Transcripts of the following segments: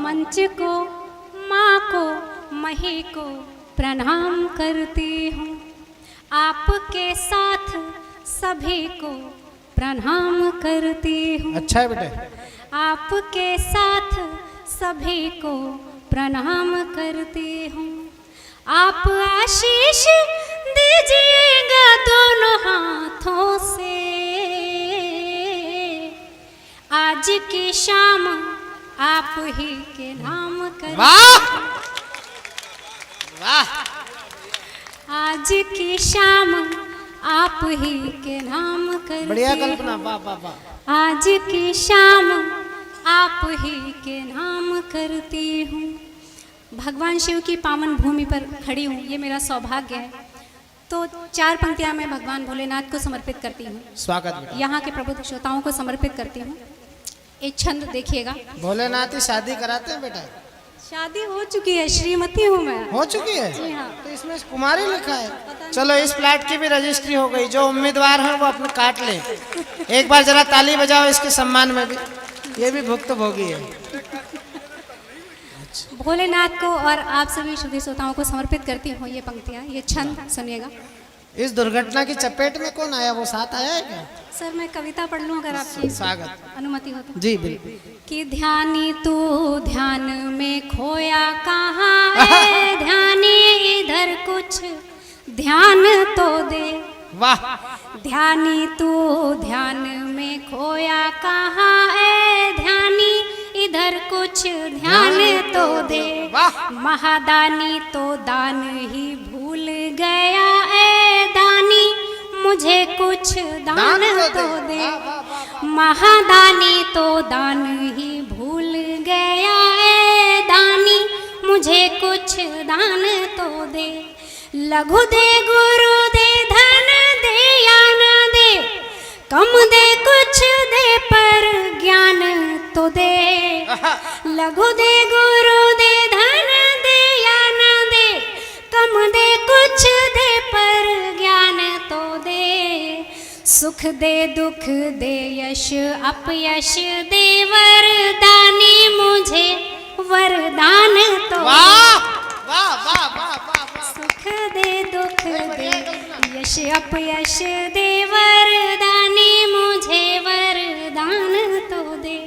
मंच को, माँ को, मही को प्रणाम करती हूँ। आपके साथ सभी को प्रणाम करती हूँ। अच्छा है बेटे। आपके साथ सभी को प्रणाम करती हूँ। आप आशीष दीजिएगा दोनों हाथों से। आज की शाम आप ही के नाम कर। वाह वाह। आज की शाम आप ही के नाम कर। बढ़िया कल्पना, वाह वाह वाह। आज की शाम आप ही के नाम करती हूँ। भगवान शिव की पावन भूमि पर खड़ी हूँ, ये मेरा सौभाग्य है। तो 4 पंक्तियाँ मैं भगवान भोलेनाथ को समर्पित करती हूँ। स्वागत बेटा। यहाँ के प्रबुद्ध श्रोताओं को समर्पित करती हूँ। एक छंद देखिएगा। भोलेनाथ ही शादी कराते हैं बेटा? शादी हो चुकी है, श्रीमती हूँ मैं। हो चुकी है? जी हाँ। तो इसमें कुमारी लिखा है। चलो इस फ्लैट की भी रजिस्ट्री हो गई। जो उम्मीदवार हैं वो अपने काट लें। एक बार जरा ताली बजाओ इसके सम्मान में भी। ये भी भुक्तभोगी है। भोलेनाथ को और आप सभी शुद्ध श्रोताओं को समर्पित करती हूँ ये पंक्तियाँ, ये छंद सुनिएगा। इस दुर्घटना की चपेट में कौन आया? वो साथ आया है क्या? सर मैं कविता पढ़ लूँ अगर आपकी स्वागत। अनुमति हो तो। जी बिल्कुल। कि ध्यानी तू ध्यान में खोया कहाँ है, ध्यानी इधर कुछ ध्यान तो दे। वाह। ध्यानी तू ध्यान में खोया कहाँ है, ध्यानी इधर कुछ ध्यान तो दे। वाह। महादानी तो दान ही भूल गया है, दानी मुझे कुछ दान तो दे। महादानी तो दान ही भूल गया है, दानी मुझे कुछ दान तो दे। लघु दे गुरु दे धन दे या न दे, कम दे कुछ दे पर ज्ञान तो दे। लघु दे गुरु दे धन दे या न दे, कम दे कुछ दे पर ज्ञान तो दे। सुख दे दुख दे यश अपयश दे, वरदानी मुझे वरदान तो दे। वाह वाह वाह वाह वाह। सुख दे दुख दे यश अपयश दे, वरदानी मुझे वरदान तो दे।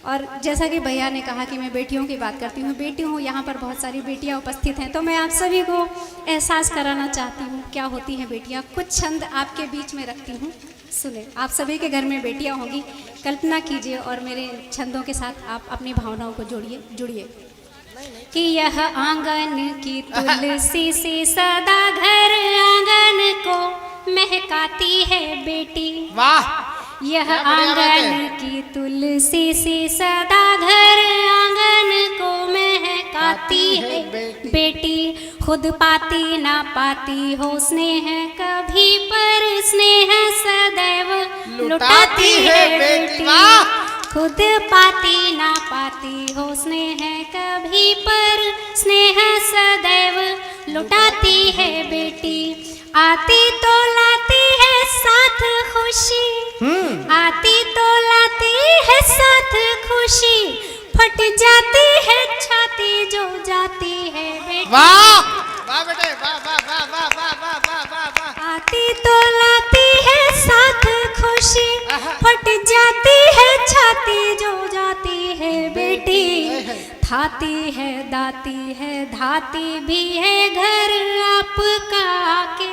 और जैसा कि भैया ने कहा कि मैं बेटियों की बात करती हूँ, बेटी हूँ, यहाँ पर बहुत सारी बेटियाँ उपस्थित हैं, तो मैं आप सभी को एहसास कराना चाहती हूँ क्या होती हैं बेटियाँ। कुछ छंद आपके बीच में रखती हूँ, सुने। आप सभी के घर में बेटियाँ होंगी, कल्पना कीजिए और मेरे छंदों के साथ आप अपनी भावनाओं को जुड़िए। कि यह आंगन की तुलसी से सदा घर आंगन को महकाती है बेटी। वाह। यह आंगन की तुलसी से सदा घर आंगन को महकाती है बेटी। खुद पाती ना पाती हो स्नेह कभी, पर स्नेह सदैव लुटाती है बेटी। खुद पाती ना पाती हो स्नेह कभी, पर स्नेह सदैव लुटाती है बेटी। आती तो लाती है साथ खुशी, आती तो लाती है साथ खुशी, फट जाती है छाती जो जाती है बेटी। वाह वाह बेटे, वाह वाह वाह वाह वाह वाह वाह वाह वाह। आती तो लाती है साथ खुशी, फट जाती है छाती जो जाती है बेटी। थाती है दाती है धाती भी है, घर आपका आके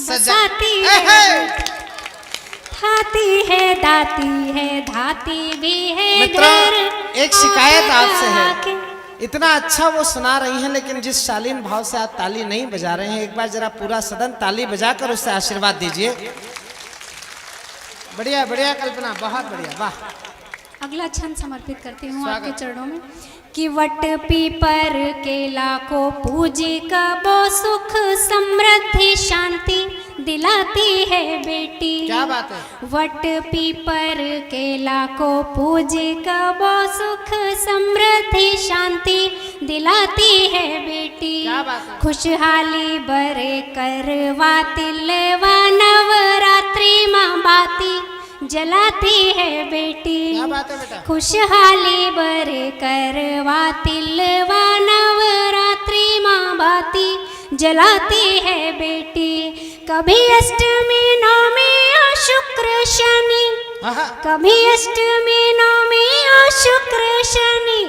बसाती है। थाती है दाती है धाती भी है, घर एक शिकायत आपसे है। आके। इतना अच्छा वो सुना रही हैं, लेकिन जिस शालीन भाव से आप ताली नहीं बजा रहे हैं, एक बार जरा पूरा सदन ताली बजाकर उससे आशीर्वाद दीजिए। बढ़िया बढ़िया कल्पना, बहुत बढ़िया, वाह। अगला छंद समर्पित करती हूँ आपके चरणों में। कि वट पीपर केला को पूजी कबो, सुख समृद्धि शांति दिलाती है बेटी। क्या बात है। वट पीपर केला को पूजी कबो, सुख समृद्धि शांति दिलाती है बेटी। क्या बात है। खुशहाली बरे करवा तिलवा, नवरात्रि माँ बाती जलाती है बेटी। क्या बात है बेटा। खुशहाली बरे करवा तिलवा नवरात्रि माँ बाती जलाती है बेटी। कभी अष्टमी नवमी और शुक्र शनि, कभी अष्टमी नवमी और शुक्र शनि,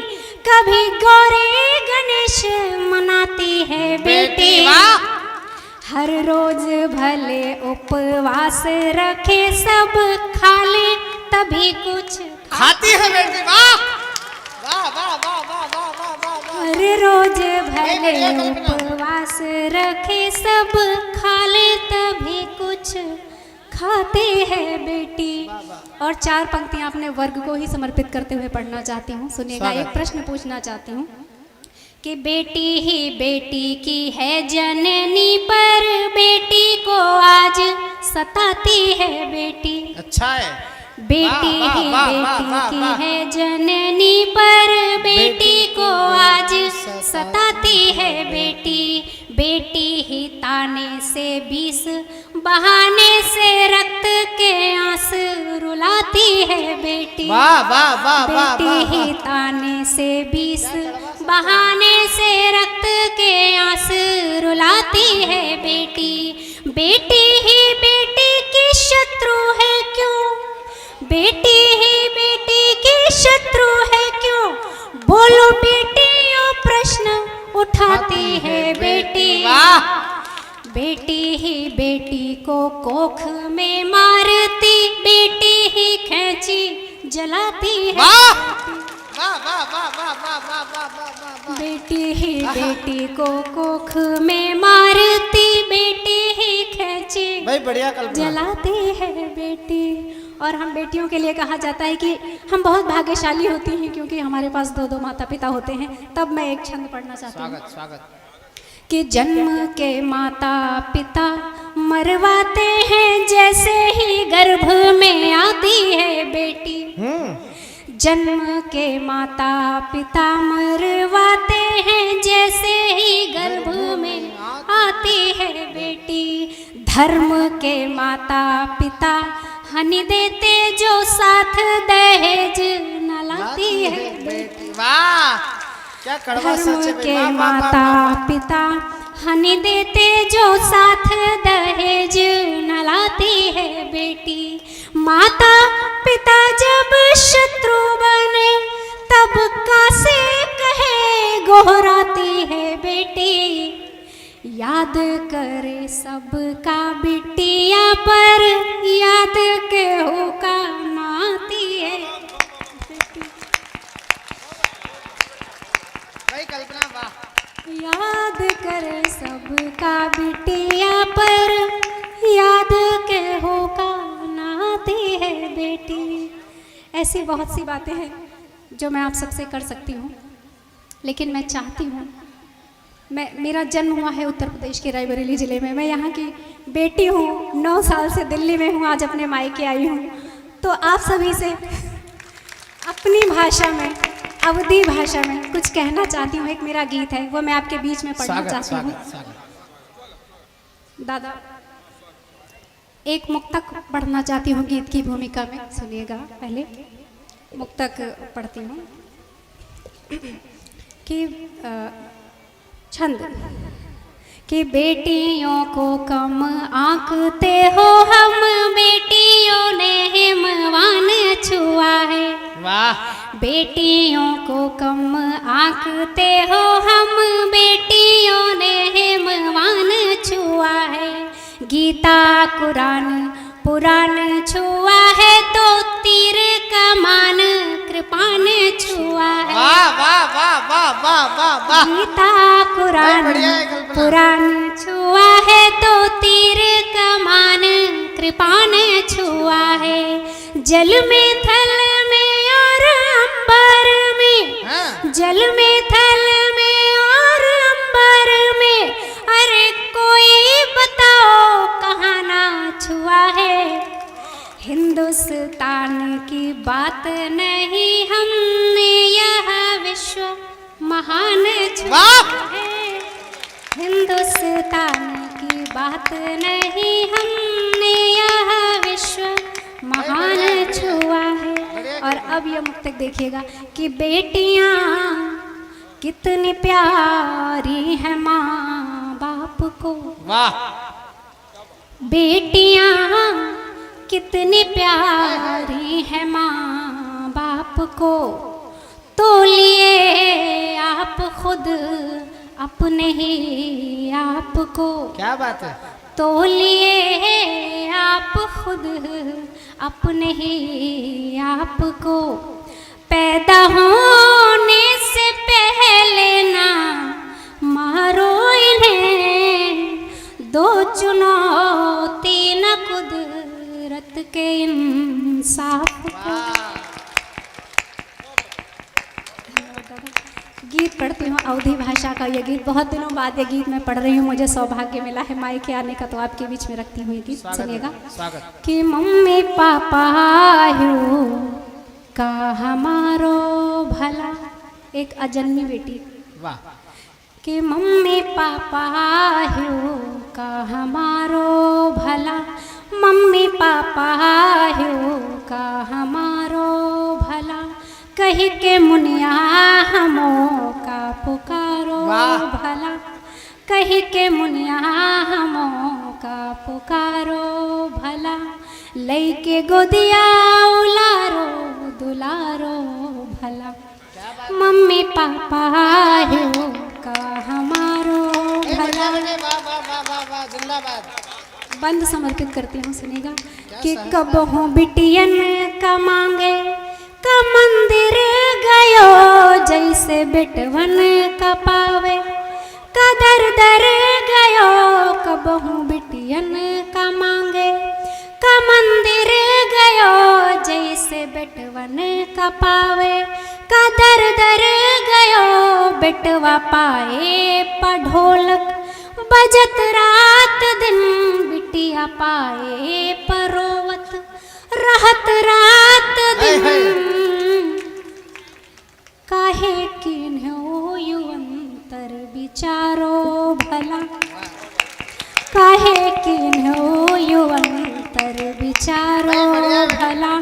कभी गौरी गणेश मनाती है बेटी। हर रोज भले उपवास रखे सब खा ले तभी कुछ खाती है बेटी। वाह वाह वाह वाह वाह वाह वाह वाह वाह। हर रोज भले उपवास रखे सब खा ले तभी कुछ खाते हैं बेटी। और 4 पंक्तियां अपने वर्ग को ही समर्पित करते हुए पढ़ना चाहती हूँ। सुनिएगा, एक प्रश्न पूछना चाहती हूँ कि बेटी ही बेटी की है जननी पर बेटी को आज सताती है बेटी। अच्छा है। बेटी ही बेटी की है जननी पर बेटी को आज सताती है बेटी। बेटी ही ताने से 20 बहाने से रक्त के आंसू रुलाती है बेटी। वाह वाह वाह वाह। बेटी ही ताने से 20 बहाने से रक्त के आंसू रुलाती है बेटी। बेटी ही बेटी की शत्रु है क्यों, बेटी ही बेटी की शत्रु है क्यों, बोलो बेटियों प्रश्न उठाती है बेटी। बेटी ही बेटी को कोख में मारती, बेटी ही खींची जलाती है। वाह वाह वाह वाह वाह वाह वाह वाह वाह। बेटी ही बेटी को कोख में मारती, बेटी ही खींची भाई बढ़िया कल्पना। जलाती है बेटी। और हम बेटियों के लिए कहा जाता है कि हम बहुत भाग्यशाली होती हैं क्योंकि हमारे पास 2 माता पिता होते हैं। तब मैं एक छंद पढ़ना चाहती हूँ। स्वागत स्वागत। कि जन्म के माता पिता मरवाते हैं जैसे ही गर्भ में आती है बेटी। जन्म के माता पिता मरवाते हैं जैसे ही गर्भ में आती है बेटी। धर्म के माता पिता हनी देते जो साथ दहेज न लाती है बेटी। वाह क्या कड़वा सच है। धर्म के माता पिता हनी देते जो साथ दहेज न लाती है बेटी। माता पिता जब शत्रु बने तब कासे कहे गोहराती है बेटी। याद करे सबका बिटिया पर याद के होका नाती है बेटी। भाई कल्पना वाह। याद करे सबका बिटिया पर याद के होका नाती है बेटी। ऐसी बहुत सी बातें हैं जो मैं आप सबसे कर सकती हूँ, लेकिन मैं चाहती हूँ, मेरा जन्म हुआ है उत्तर प्रदेश के रायबरेली ज़िले में। मैं यहाँ की बेटी हूँ, 9 साल से दिल्ली में हूँ, आज अपने मायके आई हूँ। तो आप सभी से अपनी भाषा में, अवधी भाषा में कुछ कहना चाहती हूँ। एक मेरा गीत है, वो मैं आपके बीच में पढ़ना चाहती हूँ। दादा, एक मुक्तक पढ़ना चाहती हूँ गीत की भूमिका में। सुनिएगा, पहले मुक्तक पढ़ती हूँ कि छंद कि बेटियों को कम आंकते हो हम, बेटियों ने हिमवान छुआ है। वाह। बेटियों को कम आंकते हो हम, बेटियों ने हिमवान छुआ है। गीता कुरान पुराण छुआ है तो तीर कमान कृपान छुआ है। वाह वाह वाह वाह वाह वाह वाह। गीता कुरान पुराण छुआ है तो तीर कमान कृपान छुआ है। जल में थल में और अंबर में, जल में थल में और अंबर में, अरे कोई बताओ कहाँ ना छुआ है। हिंदुस्तान की बात नहीं हमने यह विश्व महान छुआ है। हिंदुस्तान की बात नहीं हमने यह विश्व महान अब ये मुक्तक देखिएगा कि बेटियां कितनी प्यारी है माँ बाप को, वाह, बेटियां कितनी प्यारी है माँ बाप को, तो लिए आप खुद अपने ही आप को, क्या बात है, तो लिए आप खुद अपने ही आप को, पैदा होने से पहले ना मारो इन्हें, दो चुनौती न कुदरत के इंसाफ को। गीत पढ़ती हूँ अवधी भाषा का, ये गीत बहुत दिनों बाद ये गीत मैं पढ़ रही हूँ, मुझे सौभाग्य मिला है मायके आने का, तो आपके बीच में रखती हूँ ये गीत, सुनिएगा। कि मम्मी पापा हो का हमारो भला, एक अजन्मी बेटी, वाह, कि मम्मी पापा हो का हमारो भला, मम्मी पापा हो का हमारो भला, कही के मुनिया हमों का पुकारो भला, कही के मुनिया हमों का पुकारो भला, लई के गोदिया उलारो दुलारो भला, मम्मी पापा हो का हमारो भला। बंद समर्पित करती हूँ, सुनेगा। कि कब हो बिटियन का मांगे का मंदिर गयो, जैसे बेटवन का पावे का दर दर गयो, कब हूँ बिटियन का मांगे का मंदिर गयो, जैसे बेटवन का पावे का दर दर गयो, बेटवा पाए पढ़ोलक बजत रात दिन, बिटिया पाए परोवत रहत रात दिन, काहे किन्हो युवंतर विचारो भला, काहे किन्हो युवंतर विचारो भला,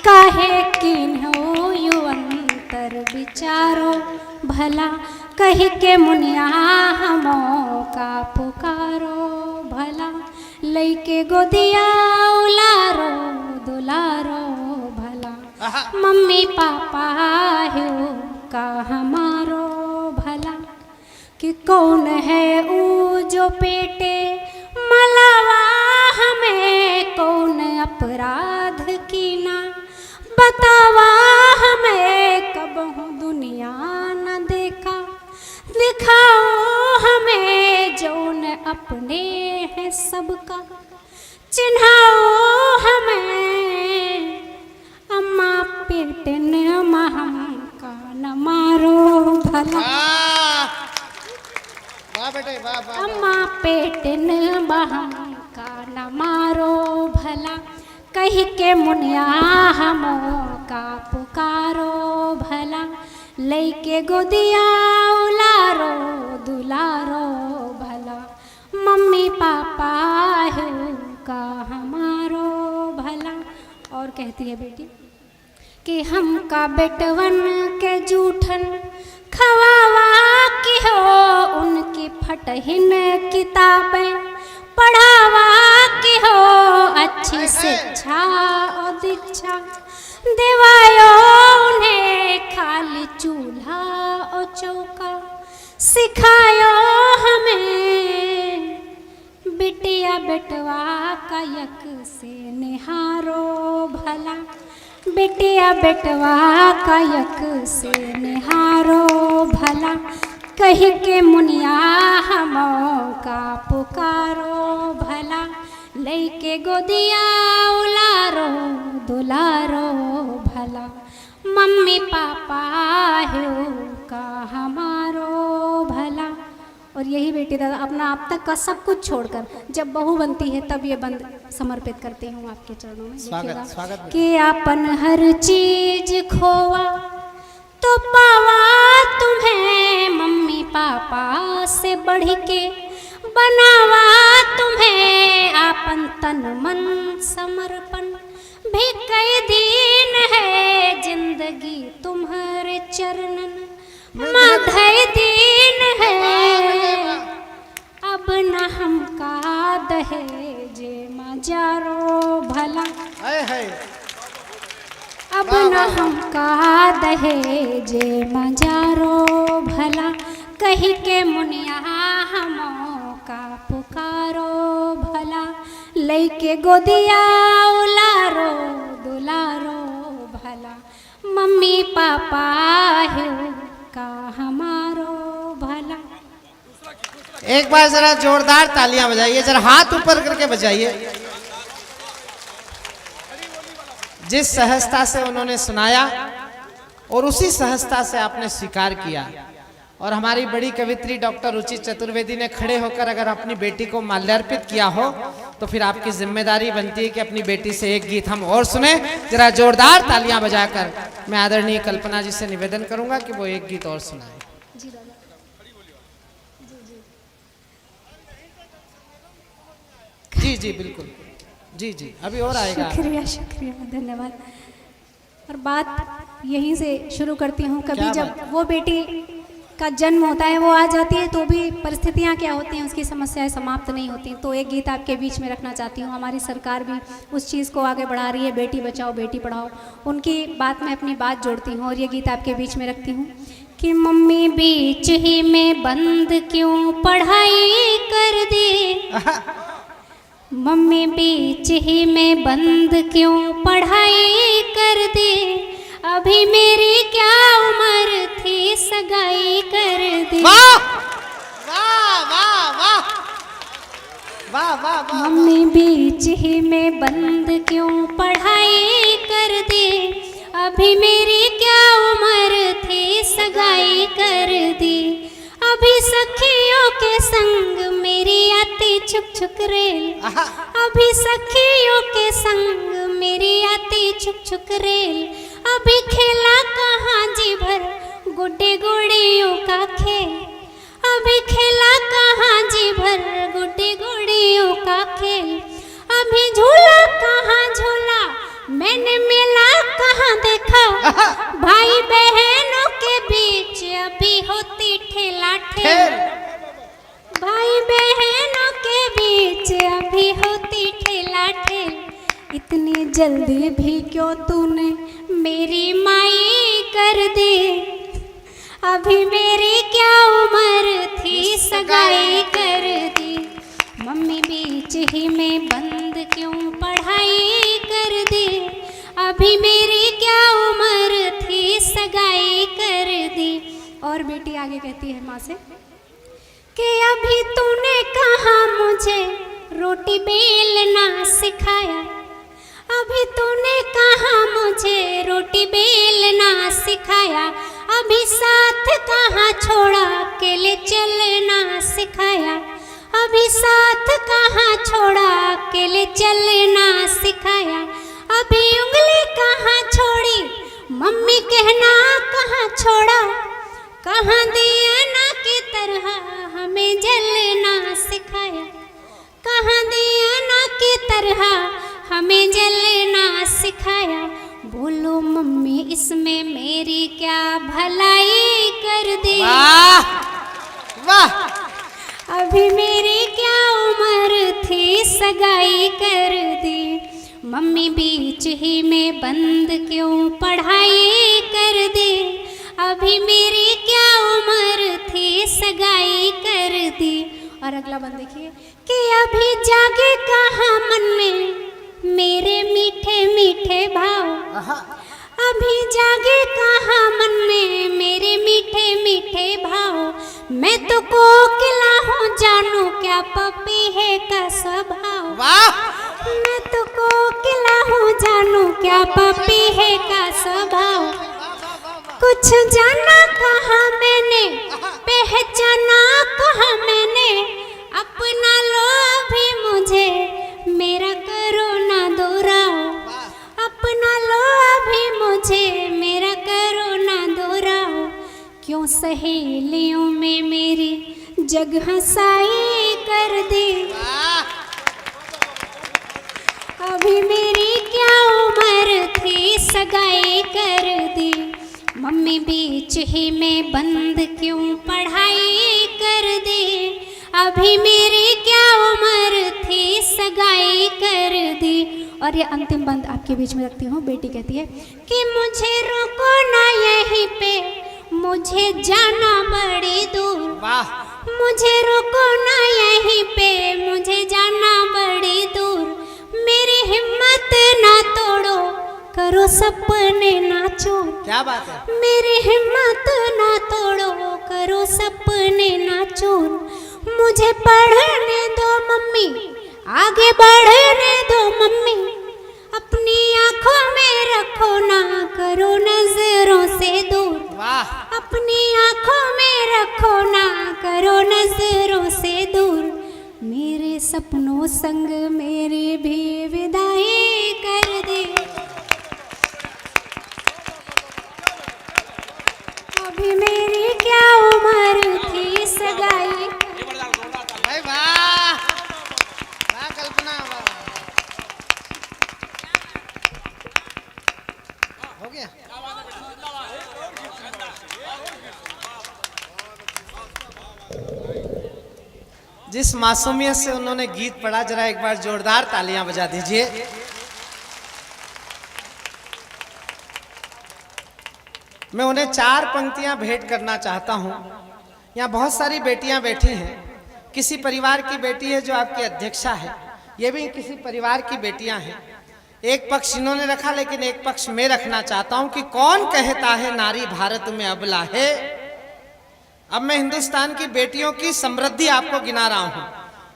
काहे किन्हो युवंतर विचारो भला, कही के मुनिया हमों का पुकारो भला, लई के गोदिया उलारो दुलारो भला, मम्मी पापा हो का हमारो भला। कि कौन है ऊ जो पेटे मलावा हमें, कौन अपराध की ना बतावा हमें, कब हूँ दुनिया न देखा दिखाओ हमें, जौन अपने हैं सबका चिन्हाओ हमें, अम्मा पेट ने हम का न मारो भला, अम्मा पेट ने हम का न मारो भला, कही के मुनिया हमों का पुकारो भला, लई के गोदिया उलारो दुलारो भला, मम्मी पापा हो का हमारो भला। और कहती है बेटी कि हम का बेटवन के जूठन खवावा की हो, उनकी फटहिन किताबें पढ़ावा की हो, अच्छी शिक्षा और दीक्षा दिवायो उन्हें, खाली चूल्हा और चौका सिखायो हमें, बिटिया बेटवा का यक से निहारो भला, बिटिया बेटवा का यक से निहारो भला, कही के मुनिया हमों का पुकारो भला, लई के गोदिया उलारो दुलारो भला, मम्मी पापा हो का हमारो भला। और यही बेटी दादा अपना आप तक का सब कुछ छोड़कर जब बहू बनती है तब ये बंद समर्पित करती हूँ आपके चरणों में। स्वागत, स्वागत। कि अपन हर चीज खोवा तो पावा तुम्हें, मम्मी पापा से बढ़ के बनावा तुम्हें, आपन तन मन समर्पण भी कई दिन है, जिंदगी तुम्हारे चरणन माधय दीन है। अब न हमका दहेजे मजारो भला, अब न हमका दहेजे मजारो भला, कही के मुनिया हमों का पुकारो भला, लइके गोदिया उलारो दुलारो भला, मम्मी पापा है का हमारो भला। एक बार जरा जोरदार तालियां बजाइए, जरा हाथ ऊपर करके बजाइए। जिस सहजता से उन्होंने सुनाया और उसी सहजता से आपने स्वीकार किया, और हमारी बड़ी कवित्री डॉक्टर रुचि चतुर्वेदी ने खड़े होकर अगर अपनी बेटी को माल्यार्पित किया हो तो फिर आपकी जिम्मेदारी बनती है कि अपनी बेटी से एक गीत हम और सुने। जरा जोरदार तालियां बजाकर मैं आदरणीय कल्पना जी से निवेदन करूंगा कि वो एक गीत और सुनाए। जी जी बिल्कुल, जी जी अभी और आएगा। शुक्रिया शुक्रिया, धन्यवाद। और बात यहीं से शुरू करती हूँ। कभी जब वो बेटी का जन्म होता है, वो आ जाती है, तो भी परिस्थितियाँ क्या होती हैं, उसकी समस्याएं समाप्त नहीं होती। तो एक गीत आपके बीच में रखना चाहती हूँ। हमारी सरकार भी उस चीज़ को आगे बढ़ा रही है, बेटी बचाओ बेटी पढ़ाओ। उनकी बात में अपनी बात जोड़ती हूँ और ये गीत आपके बीच में रखती हूँ कि मम्मी बीच ही में बंद क्यों पढ़ाई कर दी, मम्मी बीच ही में बंद क्यों पढ़ाई कर दी, अभी मेरी क्या उम्र थी सगाई कर दी। वाह वाह वाह वाह वाह वाह वाह। मम्मी बीच ही में बंद क्यों पढ़ाई कर दी, अभी मेरी क्या उम्र थी सगाई कर दी, अभी सखियों के संग मेरी आती छुक छुक रेल, अभी सखियों के संग मेरी आती छुक छुक रेल, अभी खेला कहाँ जी भर गुड्डे गुड़ियों का खेल, अभी खेला कहाँ जी भर गुड्डे गुड़ियों का खेल, अभी झूला कहाँ झूला मैंने मेला कहाँ देखा, भाई बहनों के बीच अभी होती ठेला ठेल, भाई बहनों के बीच अभी होती ठेला ठेल, इतनी जल्दी भी क्यों तूने मेरी माई कर दी, अभी मेरी क्या उम्र थी सगाई कर दी, मम्मी बीच ही में बंद क्यों पढ़ाई कर दी, अभी मेरी क्या उम्र थी सगाई कर दी। और बेटी आगे कहती है माँ से कि अभी तूने कहा मुझे रोटी बेलना सिखाया, अभी तूने कहा मुझे रोटी बेलना सिखाया, अभी साथ कहाँ छोड़ा अकेले चलना सिखाया, अभी साथ कहाँ छोड़ा अकेले चलना सिखाया, अभी उंगली कहाँ छोड़ी मम्मी कहना कहाँ छोड़ा, कहाँ दिया ना की तरह हमें जलना सिखाया, कहाँ दिया ना की तरह हमें जलना सिखाया, बोलो मम्मी इसमें मेरी क्या भलाई कर दी, वाह वाह। अभी मेरी क्या उम्र थी सगाई कर दी, मम्मी बीच ही में बंद क्यों पढ़ाई कर दी, अभी मेरी क्या उम्र थी सगाई कर दी। और अगला बंद देखिए कि अभी जागे कहाँ मन में मेरे मीठे मीठे भाव, अभी जागे कहाँ मन में मेरे मीठे मीठे भाव, मैं तो कोकिला हूँ जानू क्या पपीहे का स्वभाव, मैं तो कोकिला हूँ जानू क्या पपीहे का स्वभाव, कुछ जाना कहाँ मैंने पहचाना कहाँ मैंने, अपना लो अभी मुझे मेरा करो ना दोहराओ, अपना लो अभी मुझे मेरा करो ना दोहराओ, क्यों सहेलियों में मेरी जगह साई कर दी, अभी मेरी क्या उम्र थी सगाई कर मम्मी बीच ही में बंद क्यों पढ़ाई कर दे, अभी मेरी क्या उम्र थी सगाई कर दी। और ये अंतिम बंद आपके बीच में रखती हूँ। बेटी कहती है कि मुझे रोको ना यहीं पे, मुझे जाना बड़ी दूर। वाह, मुझे रोको ना यहीं पे, मुझे जाना बड़ी दूर। मेरी हिम्मत ना तोड़ो, करो सपने ना चूर। क्या बात है। मेरी हिम्मत ना तोड़ो, करो सपने ना चूर। मुझे पढ़ने दो मम्मी, आगे बढ़ने दो मम्मी। अपनी आंखों में रखो ना, करो नजरों से दूर। वाह, अपनी आंखों में रखो ना, करो नजरों से दूर। मेरे सपनों संग मेरी भी विदाई कर दे, अभी मेरी क्या उम्र थी सगाई। भाई वाह, वाह कल्पना, वाह। हो गया। जिस मासूमियत से उन्होंने गीत पढ़ा, जरा एक बार जोरदार तालियां बजा दीजिए। मैं उन्हें 4 पंक्तियां भेंट करना चाहता हूं। यहाँ बहुत सारी बेटियां बैठी हैं। किसी परिवार की बेटी है जो आपकी अध्यक्षा है, ये भी किसी परिवार की बेटियां हैं। एक पक्ष इन्होंने रखा, लेकिन एक पक्ष मैं रखना चाहता हूं कि कौन कहता है नारी भारत में अबला है। अब मैं हिंदुस्तान की बेटियों की समृद्धि आपको गिना रहा हूं,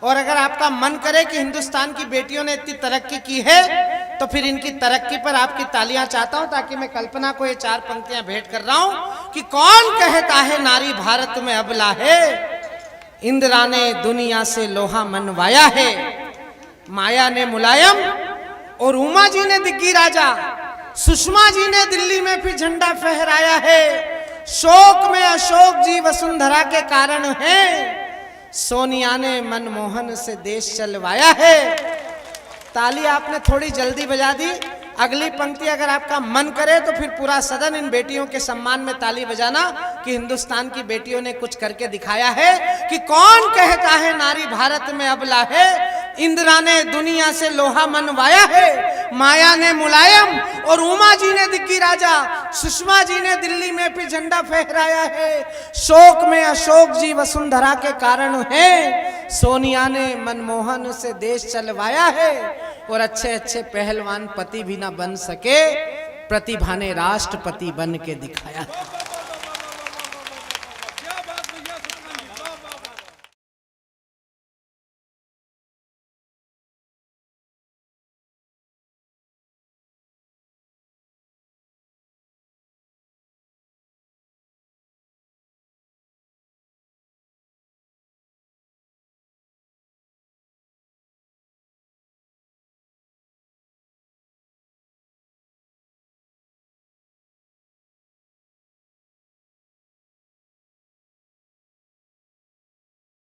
और अगर आपका मन करे कि हिंदुस्तान की बेटियों ने इतनी तरक्की की है, तो फिर इनकी तरक्की पर आपकी तालियां चाहता हूं, ताकि मैं कल्पना को ये 4 पंक्तियां भेंट कर रहा हूं कि कौन कहता है नारी भारत में अबला है। इंदिरा ने दुनिया से लोहा मनवाया है, माया ने मुलायम और उमा जी ने दिग्गी राजा, सुषमा जी ने दिल्ली में फिर झंडा फहराया है। शोक में अशोक जी वसुंधरा के कारण है, सोनिया ने मनमोहन से देश चलवाया है। ताली आपने थोड़ी जल्दी बजा दी। अगली पंक्ति अगर आपका मन करे तो फिर पूरा सदन इन बेटियों के सम्मान में ताली बजाना कि हिंदुस्तान की बेटियों ने कुछ करके दिखाया है। कि कौन कहता है नारी भारत में अबला है। इंदिरा ने दुनिया से लोहा मनवाया है, माया ने मुलायम और उमा जी ने दिग्गी राजा, सुषमा जी ने दिल्ली में फिर झंडा फहराया है। शोक में अशोक जी वसुंधरा के कारण है, सोनिया ने मनमोहन से देश चलवाया है। और अच्छे अच्छे पहलवान पति भी ना बन सके, प्रतिभा ने राष्ट्रपति बन के दिखाया।